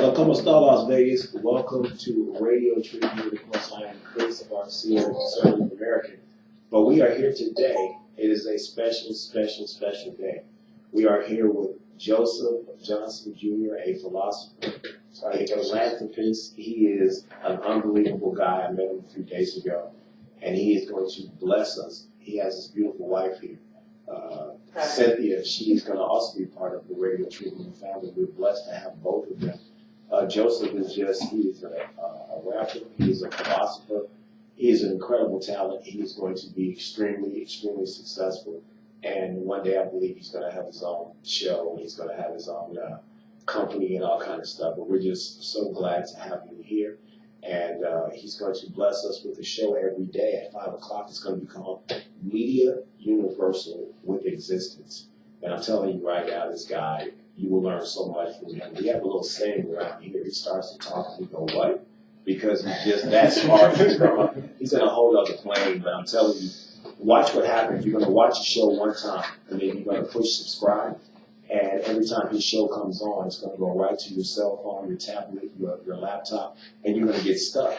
Hola, ¿cómo está Las Vegas? Welcome to Radio Tribute. Of course, I am Chris Garcia, conservative American. But we are here today. It is a special day. We are here with Joseph Johnson Jr., a philosopher, a philanthropist. He is an unbelievable guy. I met him a few days ago, and he is going to bless us. He has his beautiful wife here, Cynthia. She's going to also be part of the Radio Tribute family. We're blessed to have both of them. Joseph is he's a rapper, he's a philosopher, he's an incredible talent. He's going to be extremely successful. And one day I believe he's going to have his own show, and he's going to have his own company and all kind of stuff. But we're just so glad to have him here. And he's going to bless us with a show every day at 5 o'clock. It's going to be called Media Universal with Existence. And I'm telling you right now, this guy, you will learn so much from him. We have a little saying around here. He starts to talk and we go, what? Because he's just that smart. He's in a whole other plane. But I'm telling you, watch what happens. You're going to watch the show one time, and then you're going to push subscribe. And every time his show comes on, it's going to go right to your cell phone, your tablet, your laptop, and you're going to get stuck.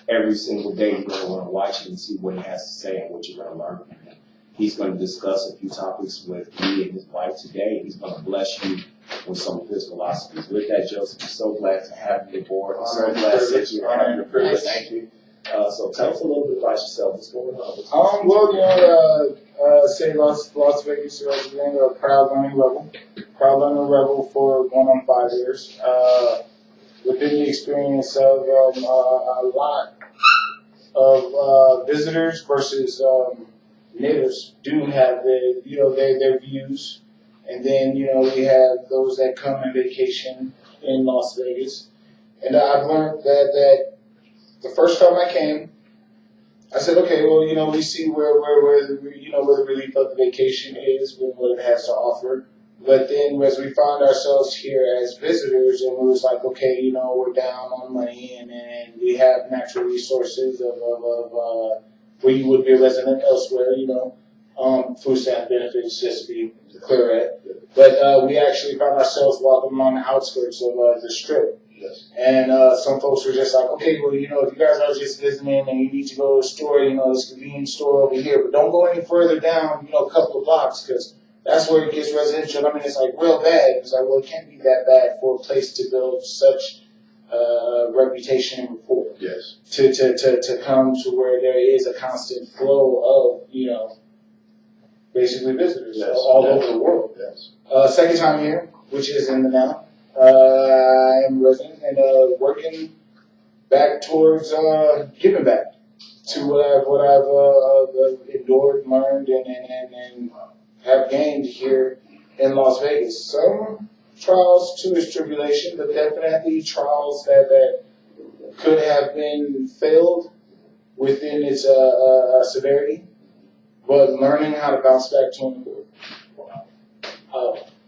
Every single day, you're going to want to watch it and see what he has to say and what you're going to learn from him. He's going to discuss a few topics with me and his wife today. He's going to bless you with some of his philosophies. With that, Joseph, I'm so glad to have you aboard. I'm so glad that you're having your privilege. Thank you. So tell us a little bit about yourself. What's going on? Well, say Las Vegas resident, a proud learning rebel for going on 5 years. Within the experience of a lot of visitors versus natives do have their views, and then we have those that come on vacation in Las Vegas, and I've learned that the first time I came, I said, okay, well, we see where the relief of the vacation is, what it has to offer. But then as we found ourselves here as visitors, and it was like, okay, we're down on money, and we have natural resources of where you would be a resident elsewhere, food stamp benefits, just to be clear at. But we actually found ourselves walking along the outskirts of the Strip. Yes. And some folks were just like, okay, well, if you guys are just visiting and you need to go to a store, this convenience store over here, but don't go any further down, a couple of blocks, because that's where it gets residential. I mean, it's like real bad. It's like, well, it can't be that bad for a place to build such reputation and rapport. Yes. To come to where there is a constant flow of, basically visitors all over the world. Yes. Second time here, which is in the now. I am resident and working back towards giving back to what I've endured, learned, and have gained here in Las Vegas. Some trials to its tribulation, but definitely trials that could have been failed within its severity, but learning how to bounce back to an accord.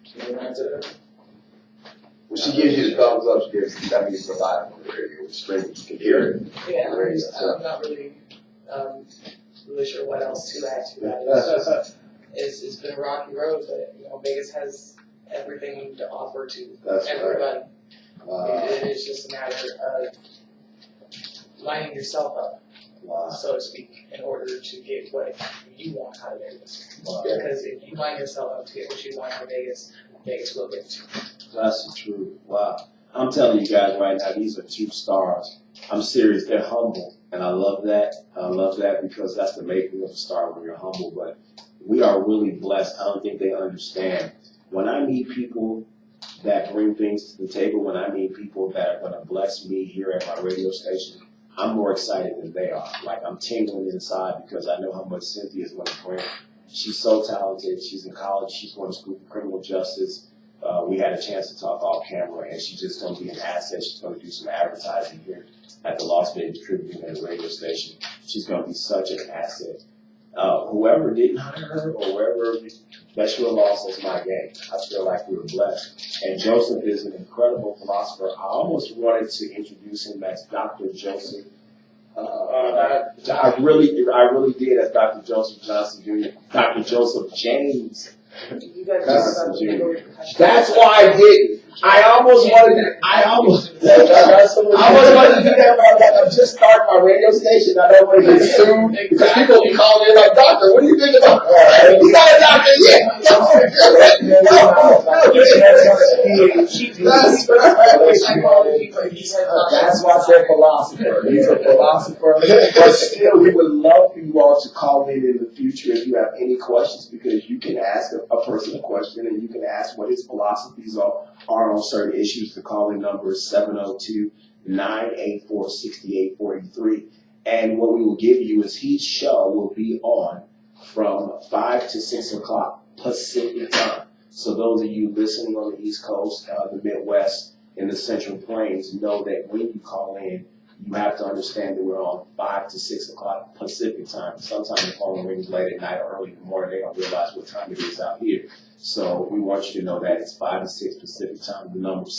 Can you answer that? When she gives you the thumbs up, that means it's live on the radio. It's straight, you can hear it. Yeah, I'm not really sure what else to add to that. It's been a rocky road, but Vegas has everything to offer to everybody. Right. It's just a matter of lining yourself up, so to speak, in order to get what you want out of Vegas. Because if you line yourself up to get what you want out of Vegas, Vegas will give it to you. That's the truth. Wow. I'm telling you guys right now, these are two stars. I'm serious. They're humble, and I love that. I love that because that's the making of a star when you're humble. But we are really blessed. I don't think they understand. When I meet people that bring things to the table, when I meet people that are going to bless me here at my radio station, I'm more excited than they are. Like, I'm tingling inside because I know how much Cynthia is going to bring. She's so talented. She's in college. She's going to school for criminal justice. We had a chance to talk off camera, and she's just going to be an asset. She's going to do some advertising here at the Las Vegas Tribune and the radio station. She's going to be such an asset. Whoever didn't hire her or whoever, that's your loss, that's my game. I feel like we were blessed. And Joseph is an incredible philosopher. I almost wanted to introduce him as Dr. Joseph. I really did as Dr. Joseph Johnson Jr., Dr. Joseph James You guys Johnson Jr. That's why I didn't. I almost wanted to do that, but I just started my radio station. I don't want to get sued because people will call me like, doctor, what do you think about that? You got a doctor? Yeah. That's why I said philosopher. He's a philosopher. But still, we would love for you all to call in the future if you have any questions, because you can ask a person a question and you can ask what his philosophies are on certain issues. The calling number is 702-984-6843. And what we will give you is each show will be on from 5 to 6 o'clock Pacific time. So those of you listening on the East Coast, the Midwest, and the Central Plains know that when you call in, you have to understand that we're on 5 to 6 o'clock Pacific time. Sometimes the phone rings late at night or early in the morning. They don't realize what time it is out here. So we want you to know that it's 5 to 6 Pacific time. The number is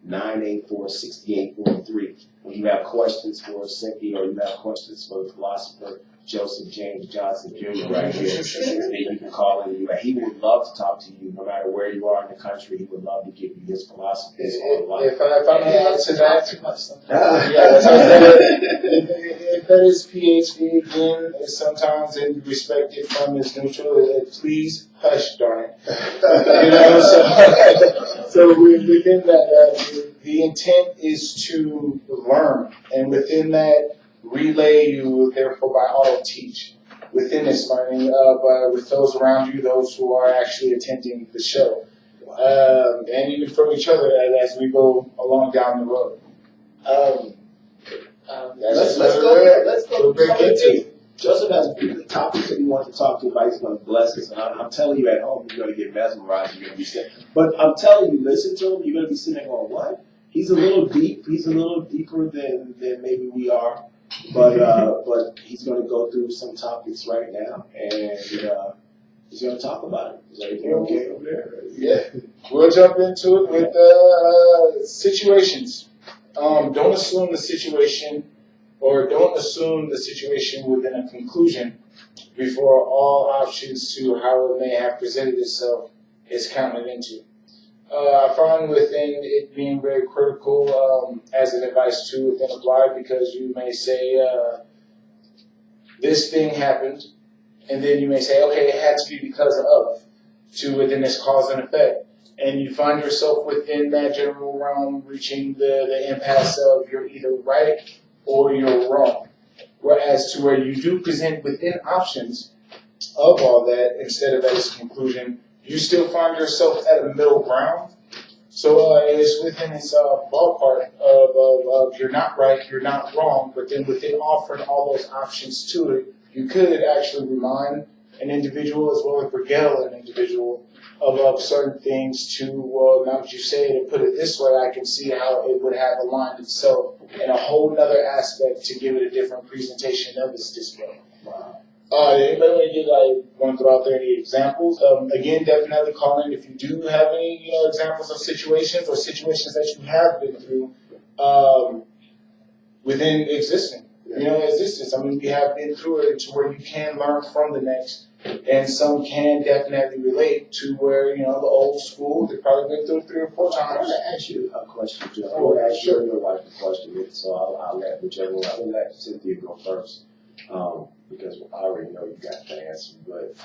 702-984-6843. When you have questions for Cynthia or you have questions for the philosopher Joseph James Johnson Jr. right here, then you can call in. He would love to talk to you no matter where you are in the country. He would love to give you his philosophy. If I may add to that, if that is PhD again, sometimes and respect it from is neutral. Please hush, darn it. So within that, the intent is to learn, and within that relay, you will therefore by auto teach within this learning, with those around you, those who are actually attending the show, and even from each other as we go along down the road. Let's go. Joseph has the topics that he wants to talk to about. He's going to bless us, and I'm telling you, at home you're going to get mesmerized. You're going to be sick. But I'm telling you, listen to him. You're going to be sitting there going, "What? He's a little deep. He's a little deeper than maybe we are." But he's going to go through some topics right now, and he's going to talk about it. Is everything okay over there? Yeah. We'll jump into it with situations. Don't assume the situation within a conclusion before all options to how it may have presented itself is counted into. I find within it being very critical as an advice to within applied, because you may say this thing happened, and then you may say, okay, it had to be because of, to within this cause and effect. And you find yourself within that general realm reaching the impasse of you're either right or you're wrong. Whereas to where you do present within options of all that, instead of at its conclusion, you still find yourself at a middle ground. So it's within this ballpark of you're not right, you're not wrong, but then within offering all those options to it, you could actually remind an individual as well as regale an individual of certain things to, now that you say it and put it this way, I can see how it would have aligned itself in a whole other aspect to give it a different presentation of its display. Wow. Anybody want to throw out there any examples? Again, definitely call in if you do have any examples of situations or situations that you have been through within existence. I mean, we have been through it to where you can learn from the next, and some can definitely relate to where, the old school, they've probably been through it 3 or 4 times. I want to ask you a question, Joe. I want to ask you and your wife a question, so I'll let whichever one. I'll let Cynthia go first, because I already know you got the answer. But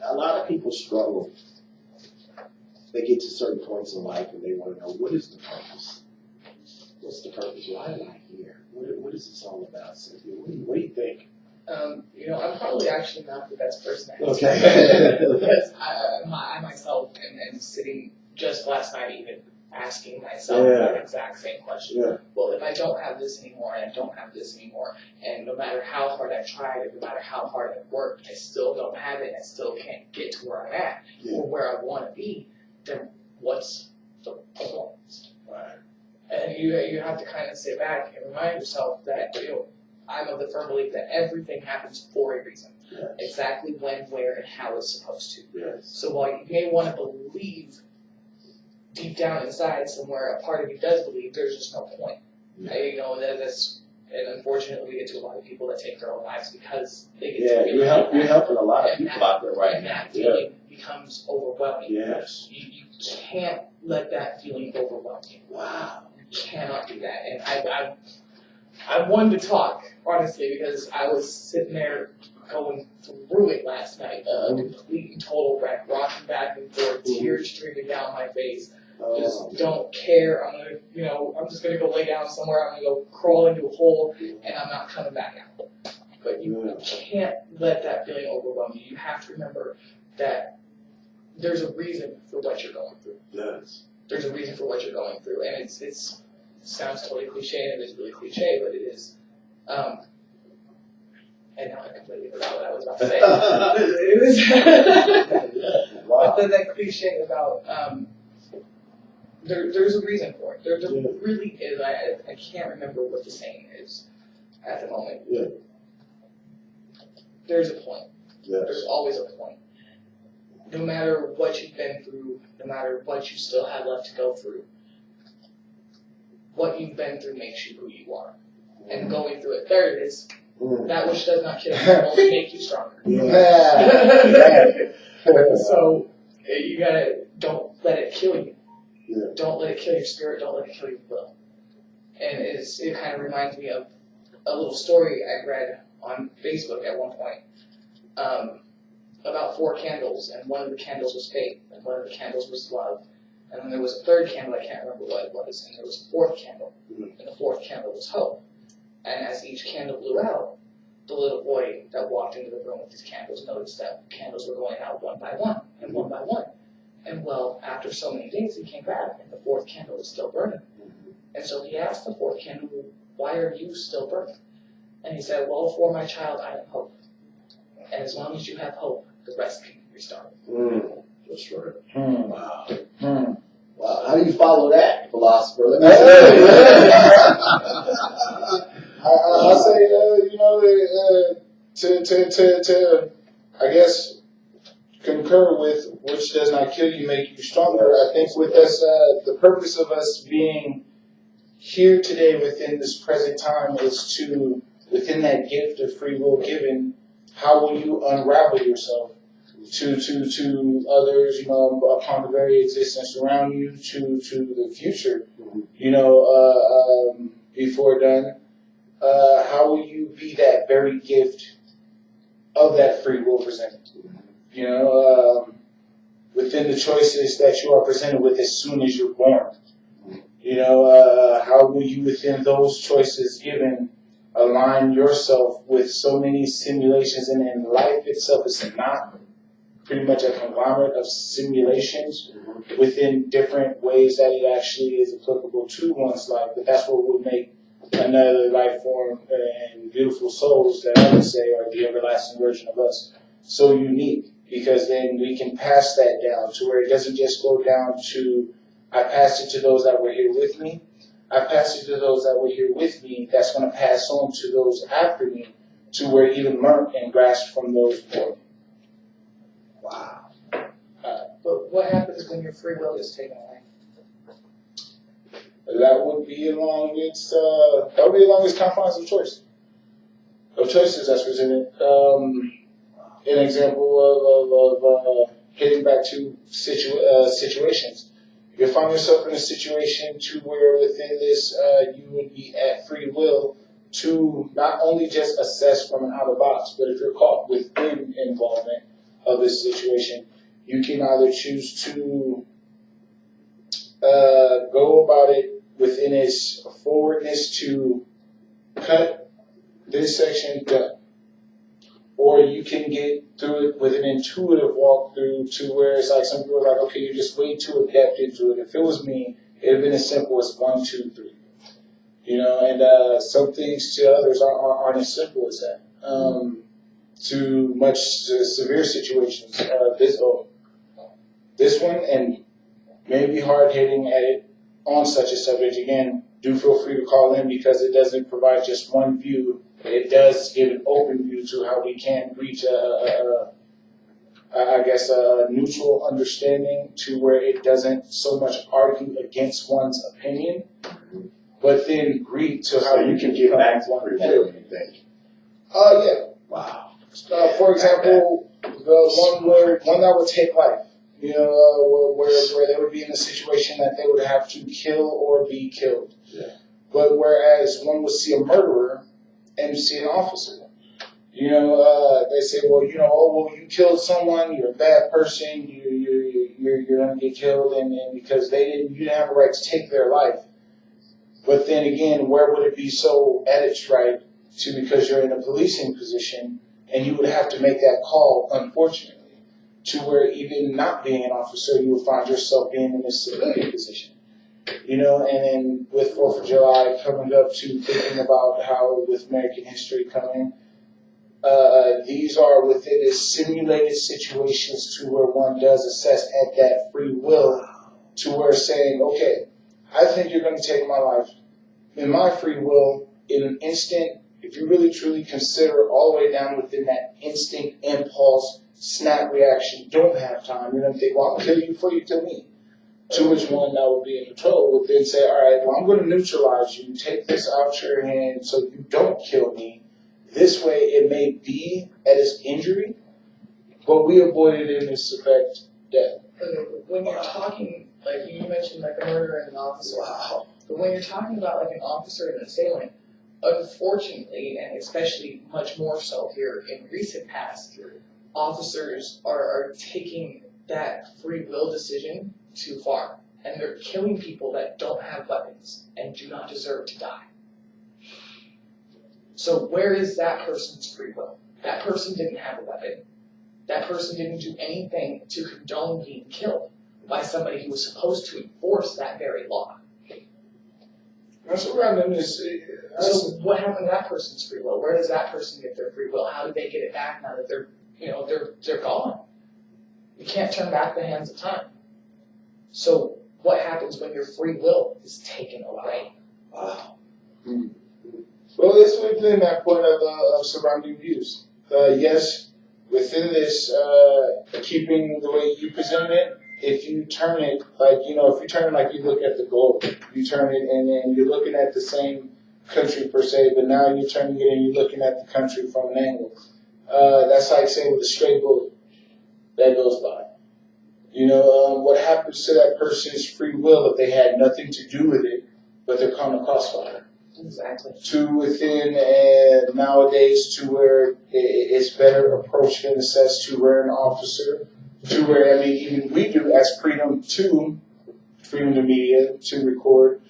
a lot of people struggle. They get to certain points in life and they want to know, what is the purpose? What's the purpose? Why am I here? What is this all about, Cynthia? What do you think? I'm probably actually not the best person to answer. Okay. Because I myself am sitting just last night even asking myself that exact same question. Yeah. Well, if I don't have this anymore and I don't have this anymore, and no matter how hard I tried and no matter how hard I worked, I still don't have it, I still can't get to where I'm at or where I want to be, then what's the point? Right. And you have to kind of sit back and remind yourself that, I'm of the firm belief that everything happens for a reason. Yes. Exactly when, where, and how it's supposed to. Yes. So while you may want to believe deep down inside somewhere, a part of you does believe, there's just no point. Yeah. That's And unfortunately, we get to a lot of people that take their own lives because they get Yeah, to you're helping a lot of people out there right and now. that feeling becomes overwhelming. Yes. You can't let that feeling overwhelm you. Wow. You cannot do that. And I wanted to talk, honestly, because I was sitting there going through it last night. Complete and total wreck, rocking back and forth, tears streaming down my face. Just don't care. I'm just gonna go lay down somewhere. I'm gonna go crawl into a hole, and I'm not coming back out. But you can't let that feeling overwhelm you. You have to remember that there's a reason for what you're going through. Yes. There's a reason for what you're going through, and it sounds totally cliche, and it is really cliche, but it is. And now I completely forgot what I was about to say. It was but that cliche about. There's a reason for it. There really is. I can't remember what the saying is at the moment. Yeah. There's a point. Yes. There's always a point. No matter what you've been through, no matter what you still have left to go through, what you've been through makes you who you are. And going through it, there it is. That which does not kill you will only make you stronger. So you gotta, don't let it kill you. Yeah. Don't let it kill your spirit. Don't let it kill your will. And it kind of reminds me of a little story I read on Facebook at one point about 4 candles, and one of the candles was faith, and one of the candles was love, and then there was a third candle, I can't remember what it was, and there was a 4th candle, and the 4th candle was hope. And as each candle blew out, the little boy that walked into the room with his candles noticed that candles were going out one by one, and one by one. And well, after so many days, he came back, and the 4th candle was still burning. And so he asked the 4th candle, why are you still burning? And he said, well, for my child, I have hope. And as long as you have hope, the rest can restart. That's right. Wow. Wow. How do you follow that, philosopher? Let me I'll say, to I guess, concur with which does not kill you, make you stronger. I think with us, the purpose of us being here today within this present time is to, within that gift of free will given, how will you unravel yourself to others, upon the very existence around you, to the future, before done. How will you be that very gift of that free will presented? Within the choices that you are presented with as soon as you're born. How will you, within those choices given, align yourself with so many simulations, and life itself is not pretty much a conglomerate of simulations within different ways that it actually is applicable to one's life, but that's what will make another life form and beautiful souls that I would say are the everlasting version of us so unique, because then we can pass that down to where it doesn't just go down to, I passed it to those that were here with me, I passed it to those that were here with me, that's going to pass on to those after me, to where even learn and grasp from those before me. Wow. But what happens when your free will is taken away? That would be along its confines of choice. Of choices that's presented. An example of hitting back to situations. You'll find yourself in a situation to where within this you would be at free will to not only just assess from an out of box, but if you're caught within involvement of this situation, you can either choose to go about it within its forwardness to cut this section done. Or you can get through it with an intuitive walkthrough to where it's like some people are like, okay, you're just way too adept into it. If it was me, it would have been as simple as 1, 2, 3. And some things to others aren't as simple as that. To much severe situations. This one, and maybe hard-hitting at it on such a subject, again, do feel free to call in, because it doesn't provide just one view. It does give an open view to how we can reach a neutral understanding to where it doesn't so much argue against one's opinion, but then agreed to how So you can get back to free will, you think? Yeah. Wow. For example, the one that would take life. You know, where they would be in a situation that they would have to kill or be killed. Yeah. But whereas one would see a murderer and see an officer. You know, they say, well, you know, oh, well, you killed someone, you're a bad person, you're going to get killed, and because you didn't have a right to take their life. But then again, where would it be so at its right to, because you're in a policing position, and you would have to make that call, unfortunately, to where even not being an officer, you would find yourself being in a civilian position. You know, and then with 4th of July coming up to thinking about how with American history coming, these are within a simulated situations to where one does assess at that free will to where saying, okay, I think you're going to take my life. In my free will, in an instant, if you really truly consider all the way down within that instinct, impulse, snap reaction, don't have time, you're going to think, well, I'll kill you before you kill me. To which one that would be in control would then say, all right, well, I'm going to neutralize you, take this out your hand so you don't kill me. This way, it may be at its injury, but we avoided in this effect death. When you're talking, like you mentioned, like a murderer and an officer. Wow. But when you're talking about like an officer and an assailant, unfortunately, and especially much more so here in recent past, officers are taking that free will decision too far, and they're killing people that don't have weapons and do not deserve to die. So where is that person's free will? That person didn't have a weapon. That person didn't do anything to condone being killed by somebody who was supposed to enforce that very law. That's around them is. So what happened to that person's free will? Where does that person get their free will? How did they get it back now that they're gone? You can't turn back the hands of time. So what happens when your free will is taken away? Wow. Well, it's within that point of surrounding views. Yes, within this, keeping the way you presented it, if you turn it like, you know, if you turn it like you look at the globe, you turn it and then you're looking at the same country per se, but now you're turning it and you're looking at the country from an angle. That's like saying with a stray bullet that goes by. You know, what happens to that person's free will if they had nothing to do with it, but they're caught in a crossfire? Exactly. To within nowadays to where it's better approached and assessed to where an officer, to where, I mean, even we do as freedom to media, to record,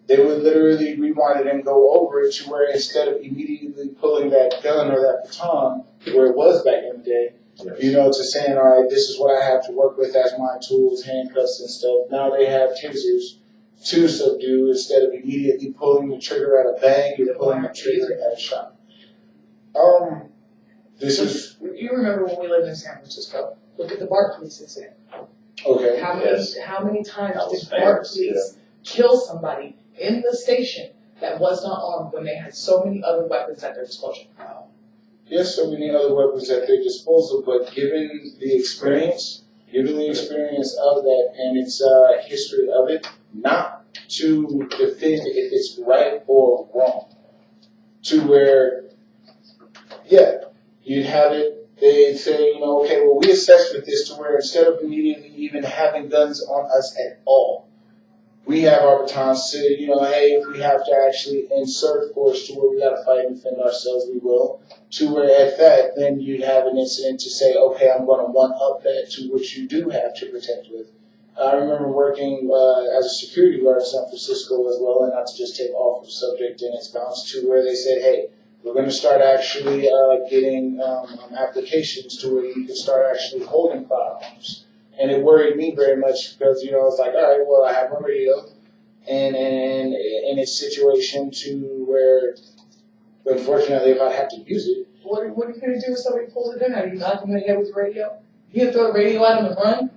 they would literally rewind it and go over it to where instead of immediately pulling that gun or that baton, where it was back in the day, you know, to saying, all right, this is what I have to work with as my tools, handcuffs and stuff. Now they have tasers to subdue instead of immediately pulling the trigger at a bang, you're pulling the trigger at a shot. This is You remember when we lived in San Francisco? Look at the BART police incident. okay. How many times That was did BART famous, police kill somebody in the station that was not armed when they had so many other weapons at their disposal? Yes, so many other weapons at their disposal, but given the experience of that and its history of it, not to defend if it's right or wrong, to where, yeah, you'd have it, they'd say, you know, okay, well, we assessed with this to where instead of immediately even having guns on us at all, we have our batons to, you know, hey, if we have to actually insert force to where we got to fight and defend ourselves, we will. To where at that, then you'd have an incident to say, okay, I'm going to one-up that to which you do have to protect with. I remember working as a security guard in San Francisco as well, and not to just take off the subject and its bounce to where they said, hey, we're going to start actually getting applications to where you can start actually holding firearms. And it worried me very much because, you know, it's like, all right, well, I have my radio, and in a situation to where, unfortunately, if I have to use it. What are you going to do if somebody pulls a gun out? Are you knocking them in the head with the radio? You going to throw the radio at them and run?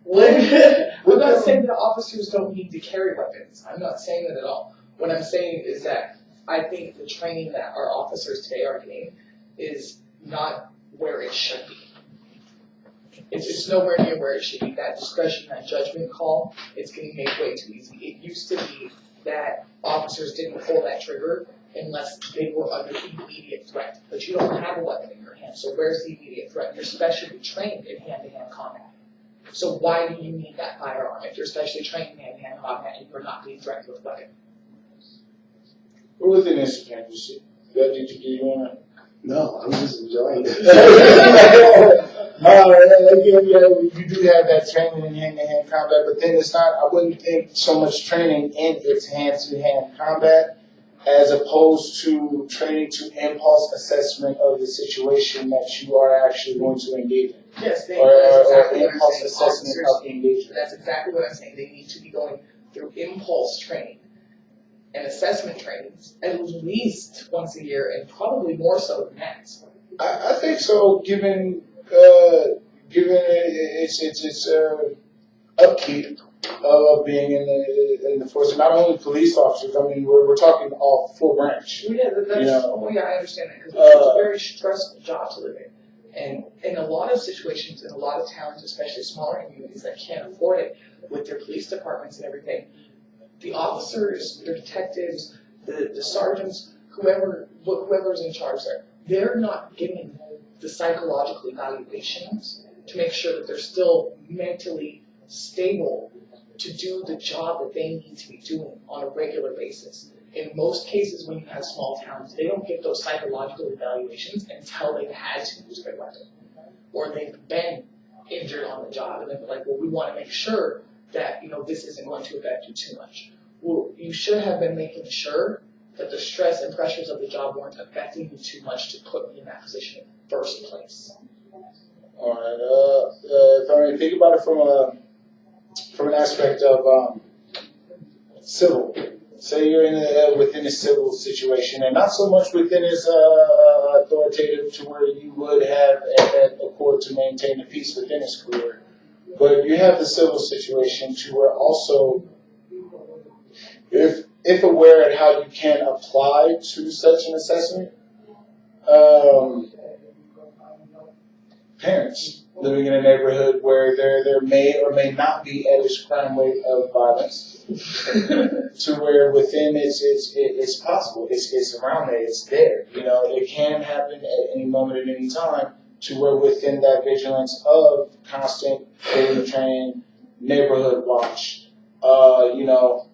I'm not saying that officers don't need to carry weapons. I'm not saying that at all. What I'm saying is that I think the training that our officers today are getting is not where it should be. It's nowhere near where it should be. That discretion, that judgment call, it's getting made way too easy. It used to be that officers didn't pull that trigger unless they were under immediate threat. But you don't have a weapon in your hand, so where's the immediate threat? You're specially trained in hand-to-hand combat. So why do you need that firearm if you're specially trained in hand-to-hand combat and you're not being threatened with a weapon? We're within this championship. Did you get you on? No, I'm just enjoying it. You do have that training in hand-to-hand combat, but then it's not, I wouldn't think so much training in its hand-to-hand combat as opposed to training to impulse assessment of the situation that you are actually going to engage in. Yes, Or impulse assessment of engagement. That's exactly what I'm saying. They need to be going through impulse training and assessment trainings at least once a year, and probably more so than that. I think so, given its upkeep of being in the force, and not only police officers. I mean, we're talking all full branch. Yeah, that's, you know, oh yeah, I understand that, because it's a very stressful job to live in. And in a lot of situations, in a lot of towns, especially smaller communities that can't afford it, with their police departments and everything, the officers, the detectives, the sergeants, whoever's in charge there, they're not getting the psychological evaluations to make sure that they're still mentally stable to do the job that they need to be doing on a regular basis. In most cases, when you have small towns, they don't get those psychological evaluations until they've had to use their weapon, or they've been injured on the job, and they're like, well, we want to make sure that, this isn't going to affect you too much. Well, you should have been making sure that the stress and pressures of the job weren't affecting you too much to put me in that position in the first place. All right. If I think about it from an aspect of civil. Say you're within a civil situation, and not so much within as authoritative to where you would have at a court to maintain the peace within his career. But you have the civil situation to where also, if aware of how you can apply to such an assessment, parents living in a neighborhood where there may or may not be average crime rate of violence, to where within it's possible, it's around there, it's there. It can happen at any moment, at any time, to where within that vigilance of constant daily train, neighborhood watch,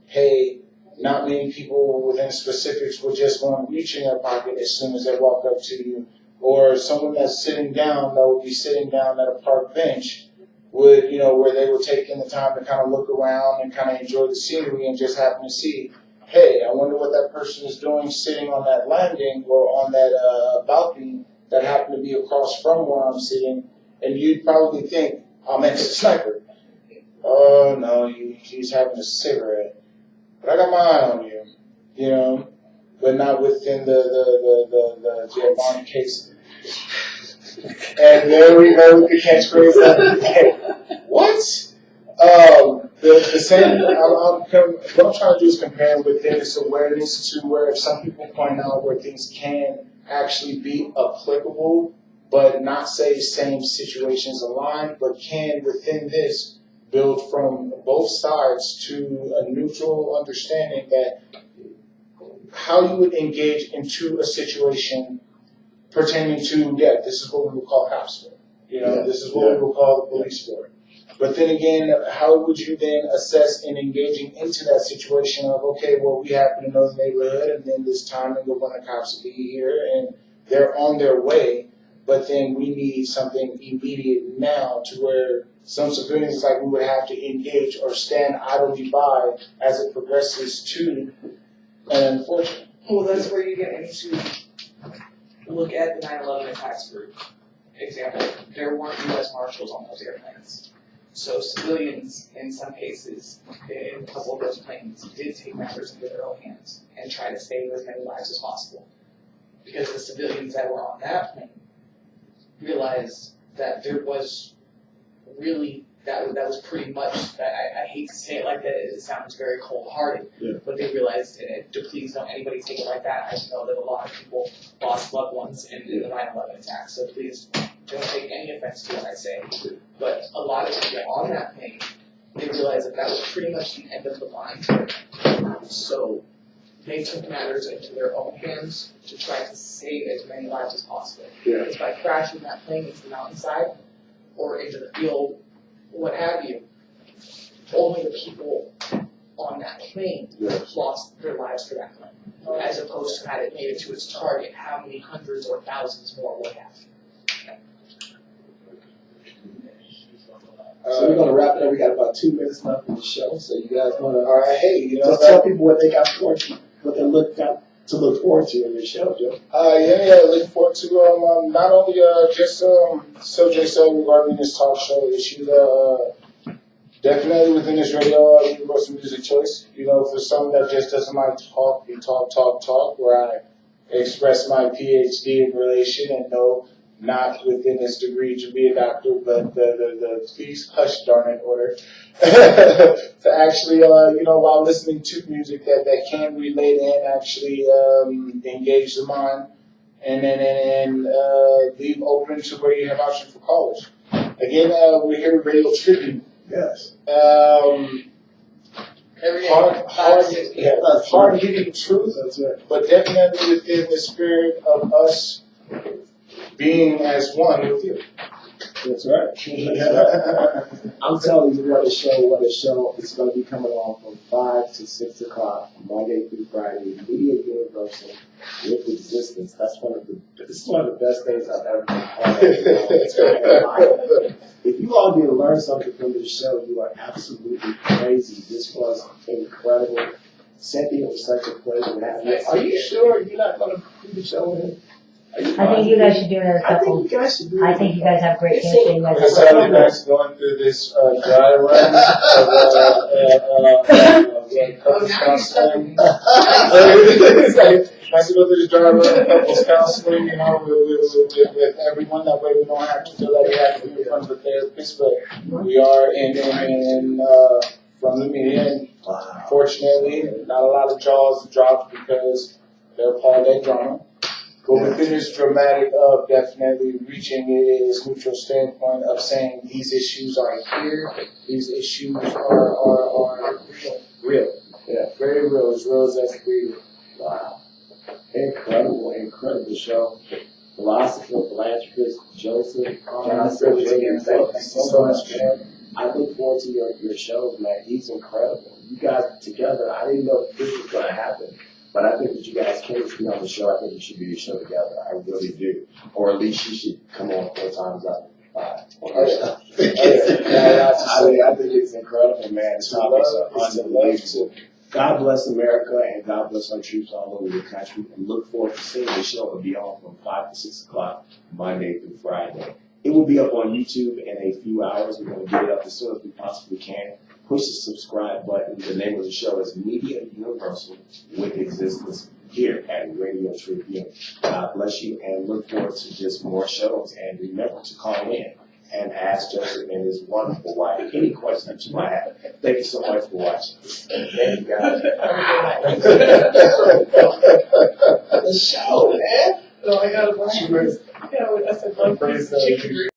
hey, not many people within specifics will just go and reach in their pocket as soon as they walk up to you. Or someone that's sitting down, that would be sitting down at a park bench, would, where they were taking the time to kind of look around and kind of enjoy the scenery and just happen to see, hey, I wonder what that person is doing sitting on that landing or on that balcony that happened to be across from where I'm sitting. And you'd probably think, oh man, it's a sniper. Oh no, he's having a cigarette. But I got my eye on you, but not within the Giovanni case. And there we go with the catchphrase. What? The same. What I'm trying to do is compare within this awareness to where some people point out where things can actually be applicable, but not say same situations align, but can within this build from both sides to a neutral understanding that how you would engage into a situation pertaining to, this is what we would call cops for. This is what we would call the police for. But then again, how would you then assess in engaging into that situation of, okay, well, we happen to know the neighborhood, and then this timing of when the cops will be here, and they're on their way, but then we need something immediate now to where some civilians, like, we would have to engage or stand idly by as it progresses to an unfortunate. Well, that's where you get into, look at the 9/11 attacks, for example. There weren't U.S. Marshals on those airplanes. So civilians, in some cases, in a couple of those planes, did take matters into their own hands and try to save as many lives as possible. Because the civilians that were on that plane realized that there was really, that was pretty much, I hate to say it like that, it sounds very cold-hearted, but they realized, please don't anybody take it like that. I know that a lot of people lost loved ones in the 9/11 attacks, so please don't take any offense to what I say, but a lot of people on that thing, they realized that that was pretty much the end of the line. So they took matters into their own hands to try to save as many lives as possible. Yeah. Because by crashing that plane into the mountainside or into the field, what have you, only the people on that plane lost their lives for that plane. As opposed to had it made it to its target, how many hundreds or thousands more would have. So we're gonna wrap it up. We got about 2 minutes left in the show. So you guys wanna Just tell people what they got forward to, what they got to look forward to in your show, Joe. Looking forward to not only just Jay said regarding this talk show issue, definitely within this radio universal music choice. For someone that just doesn't like to talk, we talk, where I express my PhD in relation and no, not within this degree to be a doctor, but the please hush darn it order. To actually, while listening to music that can relate and actually engage the mind and leave open to where you have options for college. Again, we're here with Radio Tribute. Yes. Hard hitting truth, That's right. but definitely within the spirit of us being as one with you. That's right. I'm telling you what a show. It's going to be coming on from 5 to 6 o'clock, Monday through Friday, Media Universal with Existence. This is one of the best things I've ever been part of. If you all didn't learn something from this show, you are absolutely crazy. This was incredible. Cynthia was such a pleasure to have you. Are you sure you're not going to do the show with him? I think you guys should do another I couple. think you guys should do I think you guys have great It's chemistry. You guys Because have you guys going through this dry run of couples counseling. Nice to go through the dry run of couples counseling, with everyone. That way we don't have to feel that we have to be in front of a therapist, but we are in from the media. And fortunately, not a lot of jaws dropped because they're Paul Day drama. But within this dramatic of definitely reaching this neutral standpoint of saying these issues are here, these issues are real. Yeah. Very real, as that's real. Wow. Incredible show. Philosopher, philanthropist, Joseph. Thank you so much, man. I look forward to your shows, man. He's incredible. You guys together, I didn't know this was going to happen. But I think that you guys chemistry on the show. I think you should do your show together. I really do. Or at least you should come on 4 times out of 5. I think it's incredible, man. The topics are unbelievable. God bless America and God bless our troops all over the country. And look forward to seeing the show. It'll be on from 5 to 6 o'clock, Monday through Friday. It will be up on YouTube in a few hours. We're going to get it up as soon as we possibly can. Push the subscribe button. The name of the show is Media Universal with Existence here at Radio Tribune. God bless you and look forward to just more shows. And remember to call in and ask Joseph and his wonderful wife any questions you might have. Thank you so much for watching. Thank you, guys. The show, man. So I got a bunch of, I said, one Praise chicken